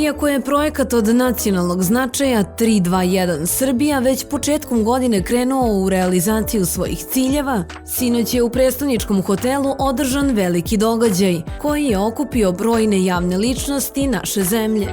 Iako je projekat od nacionalnog značaja 321 Srbija već početkom godine krenuo u realizaciju svojih ciljeva, sinoć je u prestoničkom hotelu održan veliki događaj koji je okupio brojne javne ličnosti naše zemlje.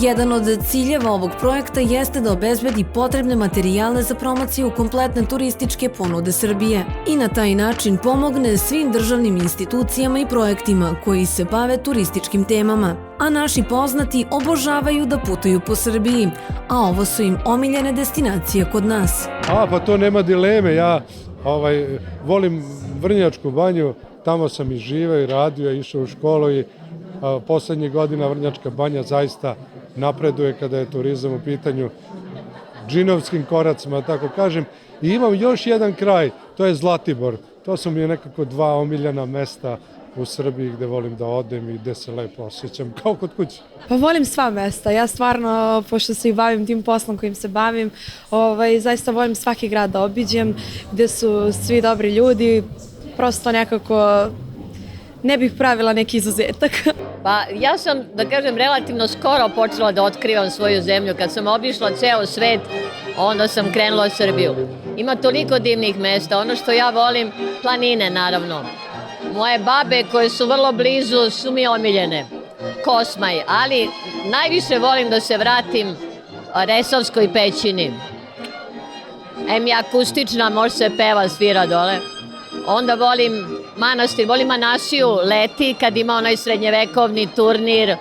Jedan od ciljeva ovog projekta jeste da obezbedi potrebne materijale za promociju kompletne turističke ponude Srbije i na taj način pomogne svim državnim institucijama i projektima koji se bave turističkim temama. A naši poznati obožavaju da putuju po Srbiji, a ovo su im omiljene destinacije kod nas. Pa to nema dileme, ja volim Vrnjačku banju, tamo sam i živeo i radio, išao u školu i poslednjih godina Vrnjačka banja zaista napreduje kada je turizam u pitanju džinovskim koracima, tako kažem. I imam još jedan kraj, to je Zlatibor. To su mi nekako dva omiljena mesta u Srbiji gde volim da odem i gde se lepo osjećam, kao kod kuće. Pa volim sva mesta, ja stvarno, pošto se i bavim tim poslom kojim se bavim, zaista volim svaki grad da obiđem, gde su svi dobri ljudi, prosto nekako ne bih pravila neki izuzetak. Pa ja sam, da kažem, relativno skoro počela da otkrivam svoju zemlju. Kad sam obišla ceo svet, onda sam krenula u Srbiju. Ima toliko divnih mesta. Ono što ja volim, planine naravno. Moje babe koje su vrlo blizu su mi omiljene. Kosmaj, ali najviše volim da se vratim Resavskoj pećini. Em je akustična, može se peva, svira dole. Onda volim manastir, volim Manasiju leti kad ima onaj srednjevekovni turnir.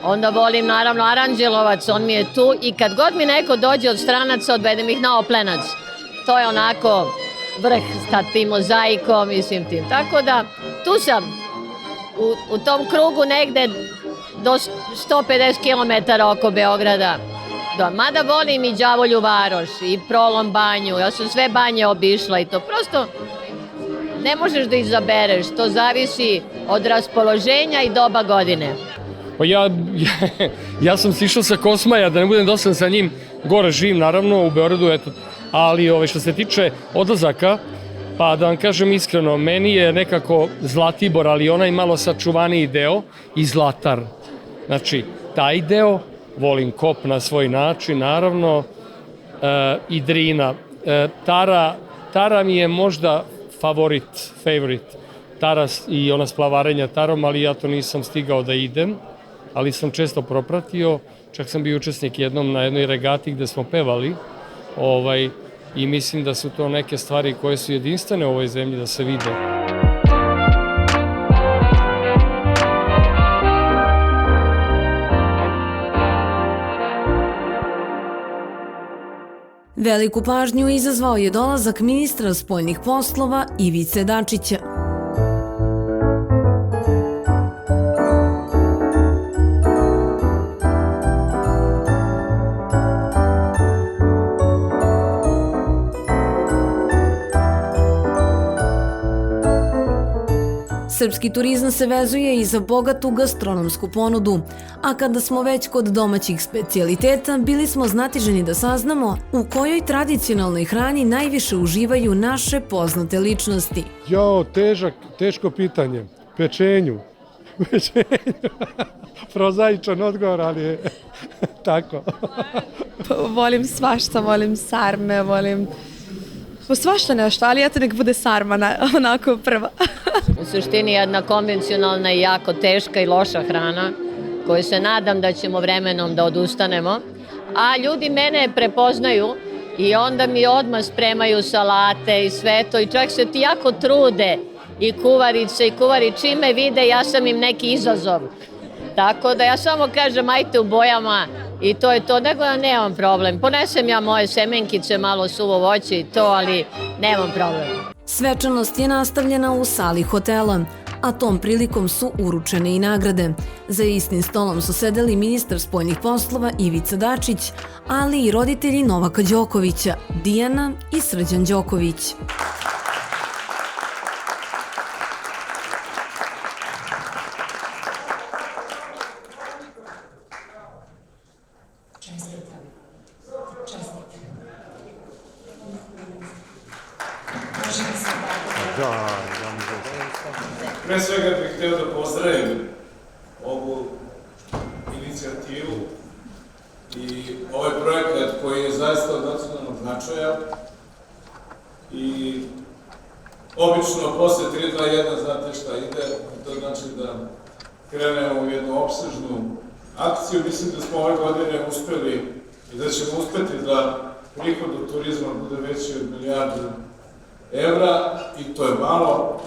Onda volim naravno Aranđelovac, on mi je tu i kad god mi neko dođe od stranaca odvedem ih na Oplenac. To je onako vrh sa tim mozaikom i svim tim. Tako da tu sam u tom krugu negde do 150 km oko Beograda. Mada volim i Đavolju Varoš i Prolom banju, ja sam sve banje obišla i to prosto ne možeš da izabereš, to zavisi od raspoloženja i doba godine. Pa ja sam sišao sa Kosmaja, da ne budem dosadan sa njim, gore živim naravno u Beogradu, eto, ali što se tiče odlazaka, pa da vam kažem iskreno, meni je nekako Zlatibor, ali onaj malo sačuvaniji deo i Zlatar. Znači, taj deo, volim Kop na svoj način, naravno, i Drina. Tara mi je možda favorit Tara i ona splavarenja Tarom, ali ja to nisam stigao da idem, ali sam često propratio, čak sam bio učesnik jednom na jednoj regati gde smo pevali i mislim da su to neke stvari koje su jedinstvene u ovoj zemlji da se vide. Veliku pažnju izazvao je dolazak ministra spoljnih poslova Ivice Dačića. Srpski turizam se vezuje i za bogatu gastronomsku ponudu, a kada smo već kod domaćih specijaliteta, bili smo znatiženi da saznamo u kojoj tradicionalnoj hrani najviše uživaju naše poznate ličnosti. Teško pitanje. Pečenju. Prozaičan odgovor, ali je tako. Volim svašta, volim sarme, volim svašta nešto, ali eto nek bude sarma onako prva. U suštini jedna konvencionalna i jako teška i loša hrana koju se nadam da ćemo vremenom da odustanemo, a ljudi mene prepoznaju i onda mi odmah spremaju salate i sve to i čak se ti jako trude i kuvarice i kuvari čime vide ja sam im neki izazov. Tako da ja samo kažem ajte u bojama i to je to, nego ja nemam problem. Ponesem ja moje semenkice, malo suvo voće i to, ali nemam problem. Svečanost je nastavljena u sali hotela, a tom prilikom su uručene i nagrade. Za istim stolom su sedeli ministar spoljnih poslova Ivica Dačić, ali i roditelji Novaka Đokovića, Dijana i Srđan Đoković. Pre svega bih hteo da pozdravim ovu inicijativu i ovaj projekat koji je zaista od nacionalnog značaja i obično posle 3-2-1 znate šta ide, to znači da krenemo u jednu opsežnu akciju. Mislim da smo ove godine uspeli i da ćemo uspeti da prihod od turizma bude veći od 1 milijardu evra i to je malo.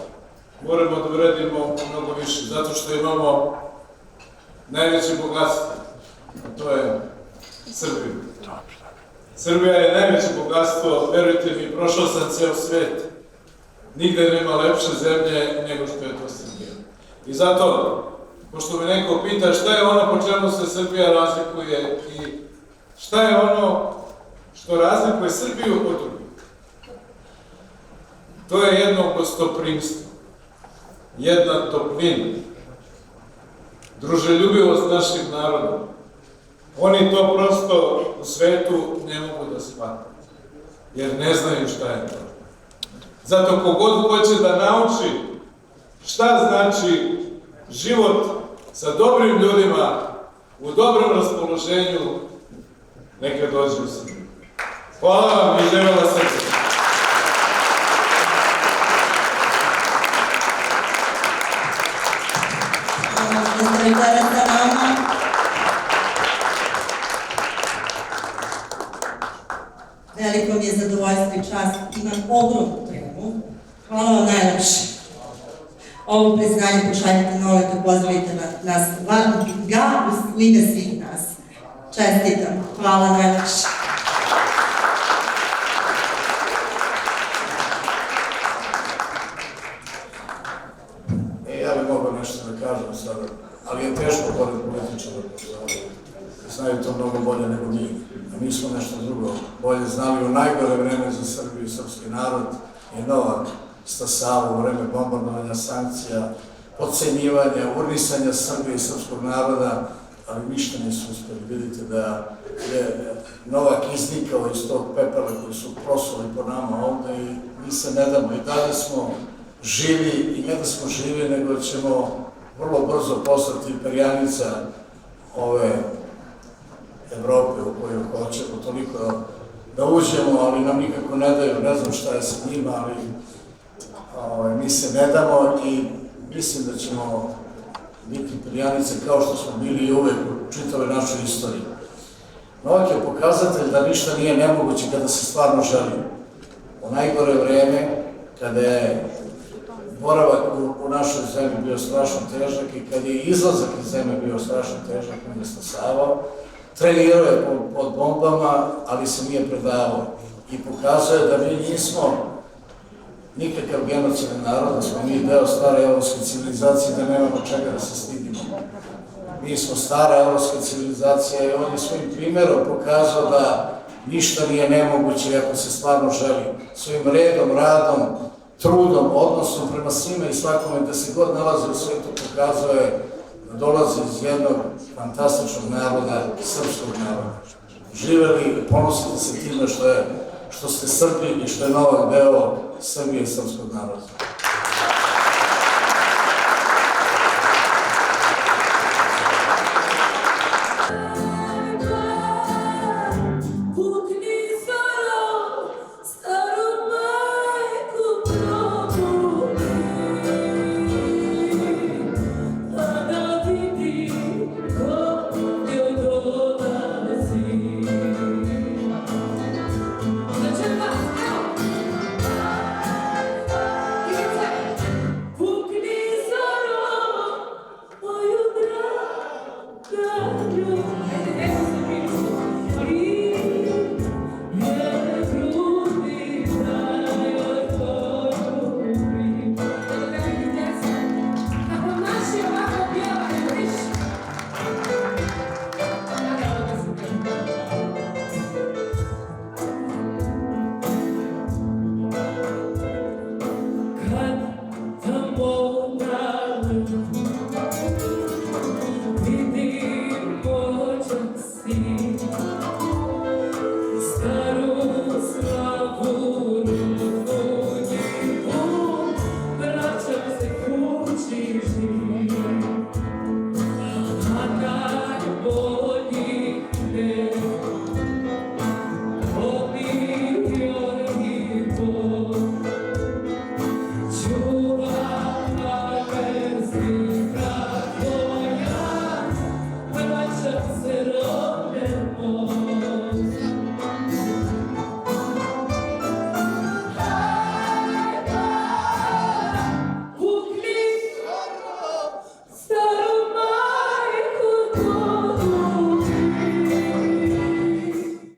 Moramo da uradimo mnogo više, zato što imamo najveće bogatstvo, a to je Srbija. Srbija je najveće bogatstvo, verujte mi, prošao sam ceo svet, nigde nema lepše zemlje nego što je to Srbija. I zato, pošto me neko pita šta je ono po čemu se Srbija razlikuje i šta je ono što razlikuje Srbiju od drugih, to je jedno gostoprimstvo, jedna toplina, druželjubivost naših naroda. Oni to prosto u svetu ne mogu da shvate, jer ne znaju šta je to. Zato kogod hoće da nauči šta znači život sa dobrim ljudima, u dobrom raspoloženju, neka dođe u Srbiju. Hvala vam i živela Srbija. Veliko mi je zadovoljstvo i čast, imam ogromnu tremu. Hvala vam najlepše. Ovo priznanje pošaljite na da pozdravite nas u ime svih nas. Čestitam. Hvala najlepše. Ja bih mogao nešto da kažem sada, ali je teško pored političara, znaju to mnogo bolje nego mi. A mi smo nešto drugo bolje znali u najgore vreme za Srbiju i srpski narod i Novak stasao u vreme bombardovanja, sankcija, podcenjivanja, urnisanja Srbije i srpskog naroda, ali ništa nisu uspeli. Vidite da je Novak iznikao iz tog pepela koji su prosuli po nama ovde i mi se ne damo. I dalje smo živi i ne da smo živi, nego ćemo vrlo brzo postati perjanica ove Evrope u koju hoćemo toliko da uđemo, ali nam nikako ne daju, ne znam šta je sa njima, ali mi se ne damo i mislim da ćemo biti perjanice kao što smo bili i uvek u čitavoj našoj istoriji. Novak je pokazatelj da ništa nije nemoguće kada se stvarno želi. U najgore vreme, kada je boravak u našoj zemlji bio strašno težak i kad je izlazak iz zemlje bio strašno težak, on je stasavao, trenirao je pod bombama, ali se nije predavao i pokazuje da mi nismo nikakav genocidan narod, da smo mi deo stare evropske civilizacije, da nemamo čega da se stidimo. Mi smo stara evropska civilizacija i on je svojim primjerom pokazao da ništa nije nemoguće ako se stvarno želi. Svojim redom, radom, trudom, odnosom prema svima i svakome da se god nalazi u svetu pokazuje da dolazi iz jednog fantastičnog naroda, srpskog naroda. Živeli i ponosite se time što ste Srbi i što je Novak deo Srbije i srpskog naroda.